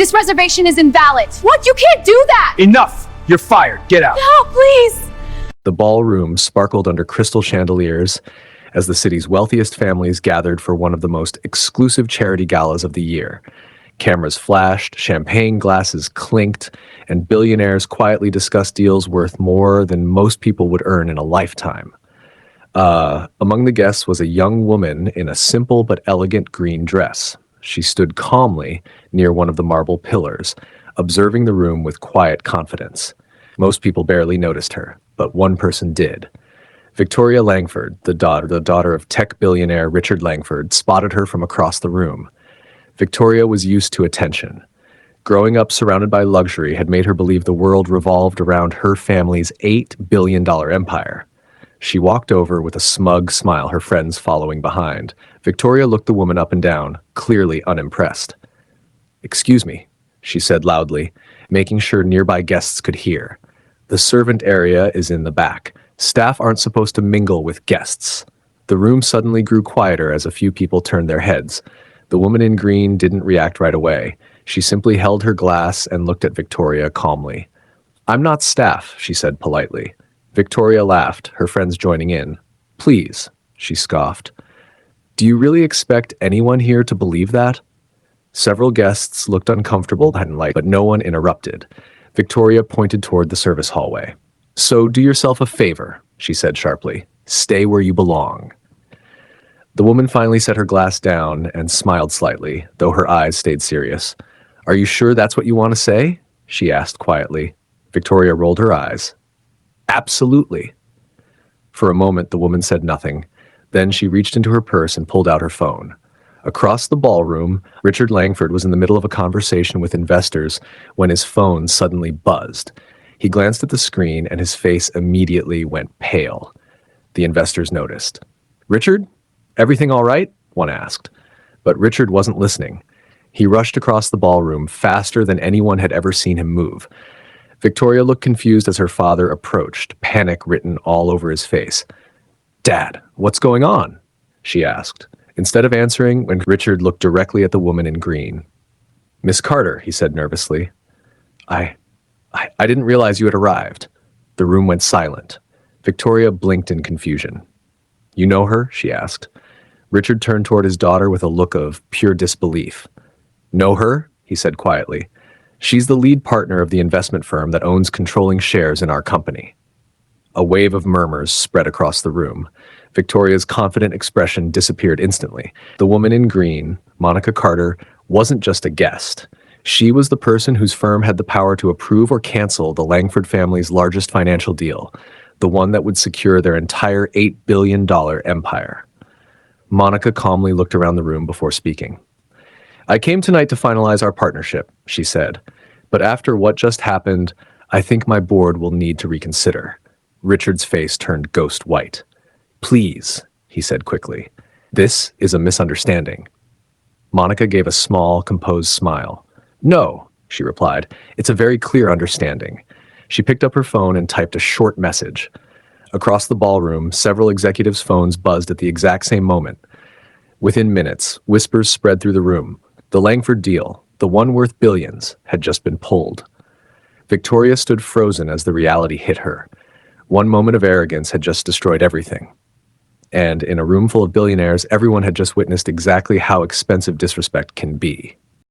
This reservation is invalid. What? You can't do that! Enough! You're fired. Get out. No, please! The ballroom sparkled under crystal chandeliers as the city's wealthiest families gathered for one of the most exclusive charity galas of the year. Cameras flashed, champagne glasses clinked, and billionaires quietly discussed deals worth more than most people would earn in a lifetime. Among the guests was a young woman in a simple but elegant green dress. She stood calmly near one of the marble pillars, observing the room with quiet confidence. Most people barely noticed her, but one person did. Victoria Langford, the daughter of tech billionaire Richard Langford, spotted her from across the room. Victoria was used to attention. Growing up surrounded by luxury had made her believe the world revolved around her family's $8 billion empire. She walked over with a smug smile, her friends following behind. Victoria looked the woman up and down, clearly unimpressed. "Excuse me," she said loudly, making sure nearby guests could hear. "The servant area is in the back. Staff aren't supposed to mingle with guests." The room suddenly grew quieter as a few people turned their heads. The woman in green didn't react right away. She simply held her glass and looked at Victoria calmly. "I'm not staff," she said politely. Victoria laughed, her friends joining in. "Please," she scoffed. "Do you really expect anyone here to believe that?" Several guests looked uncomfortable and light, but no one interrupted. Victoria pointed toward the service hallway. "So do yourself a favor," she said sharply. "Stay where you belong." The woman finally set her glass down and smiled slightly, though her eyes stayed serious. "Are you sure that's what you want to say?" she asked quietly. Victoria rolled her eyes. "Absolutely." For a moment, the woman said nothing. Then she reached into her purse and pulled out her phone. Across the ballroom, Richard Langford was in the middle of a conversation with investors when his phone suddenly buzzed. He glanced at the screen and his face immediately went pale. The investors noticed. "Richard? Everything all right?" one asked. But Richard wasn't listening. He rushed across the ballroom faster than anyone had ever seen him move. Victoria looked confused as her father approached, panic written all over his face. "Dad, what's going on?" she asked. Instead of answering, when Richard looked directly at the woman in green. "Miss Carter," he said nervously. I didn't realize you had arrived." The room went silent. Victoria blinked in confusion. "You know her?" she asked. Richard turned toward his daughter with a look of pure disbelief. "Know her?" he said quietly. "She's the lead partner of the investment firm that owns controlling shares in our company." A wave of murmurs spread across the room. Victoria's confident expression disappeared instantly. The woman in green, Monica Carter, wasn't just a guest. She was the person whose firm had the power to approve or cancel the Langford family's largest financial deal, the one that would secure their entire $8 billion empire. Monica calmly looked around the room before speaking. "I came tonight to finalize our partnership," she said. "But after what just happened, I think my board will need to reconsider." Richard's face turned ghost white. "Please," he said quickly. "This is a misunderstanding." Monica gave a small, composed smile. "No," she replied. "It's a very clear understanding." She picked up her phone and typed a short message. Across the ballroom, several executives' phones buzzed at the exact same moment. Within minutes, whispers spread through the room. The Langford deal, the one worth billions, had just been pulled. Victoria stood frozen as the reality hit her. One moment of arrogance had just destroyed everything. And in a room full of billionaires, everyone had just witnessed exactly how expensive disrespect can be.